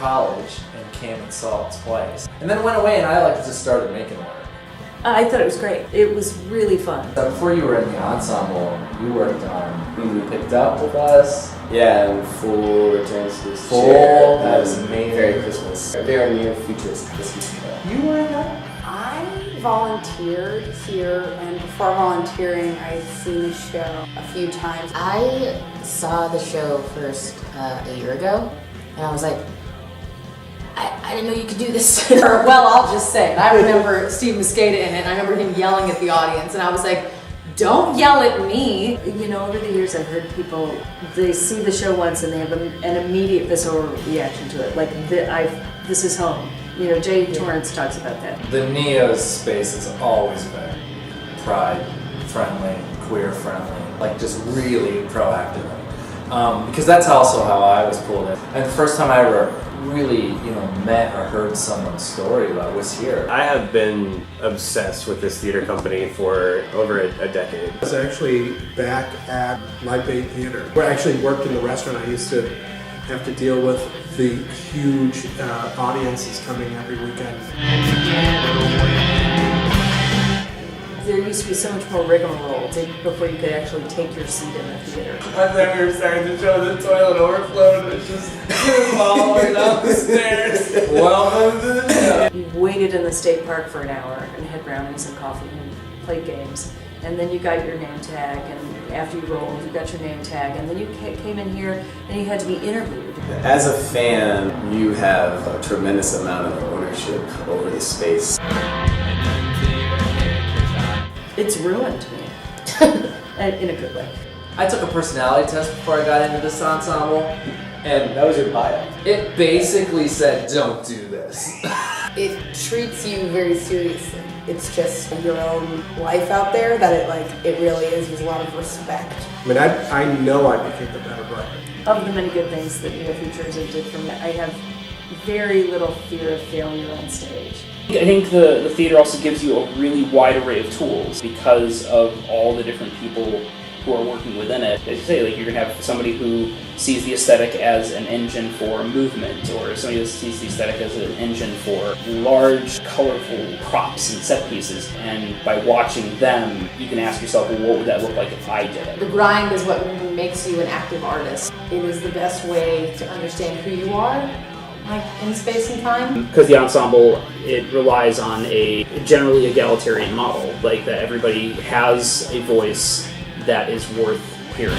college and came and saw it twice. And then went away and I just started making work. I thought it was great. It was really fun. Before you were in the ensemble, you worked on Picked Up with us. Yeah, and Full Returns to this Full, Chair. that was amazing. Very Christmas. They are Neo-Futurists Christmas show. You were in that? I volunteered here, and before volunteering, I'd seen the show a few times. I saw the show first a year ago, and I was like, I didn't know you could do this. Well, I'll just say, I remember Steve Mosqueda in it, and I remember him yelling at the audience, and I was like, don't yell at me. You know, over the years I've heard people, they see the show once and they have an immediate visceral reaction to it. Like, this is home. You know, Jay Torrance talks about that. The Neo space has always been pride-friendly, queer-friendly, like just really proactive. Because that's also how I was pulled in. And the first time I ever really, met or heard someone's story about was here. I have been obsessed with this theater company for over a decade. I was actually back at Live Bait Theater, where I actually worked in the restaurant. I used to have to deal with the huge audiences coming every weekend. There used to be so much more rigmarole before you could actually take your seat in the theater. And then we were starting to show the toilet overflowed, and it was just all the way down the stairs. Welcome to the show. You waited in the state park for an hour and had brownies and coffee and played games. And then you got your name tag, and after you rolled, you got your name tag, and then you came in here and you had to be interviewed. As a fan, you have a tremendous amount of ownership over the space. It's ruined me. In a good way. I took a personality test before I got into this ensemble, and That was your bio. it basically said, don't do this. It treats you very seriously. It's just your own life out there that it really is. There's a lot of respect. I mean, I know I became the better writer. Of the many good things that Neo-Futurists did for me, I have very little fear of failure on stage. I think the theater also gives you a really wide array of tools because of all the different people who are working within it. As you say, you're going to have somebody who sees the aesthetic as an engine for movement, or somebody who sees the aesthetic as an engine for large, colorful props and set pieces. And by watching them, you can ask yourself, well, what would that look like if I did it? The grind is what makes you an active artist. It is the best way to understand who you are, in space and time. Because the ensemble, it relies on a generally egalitarian model, that everybody has a voice that is worth hearing.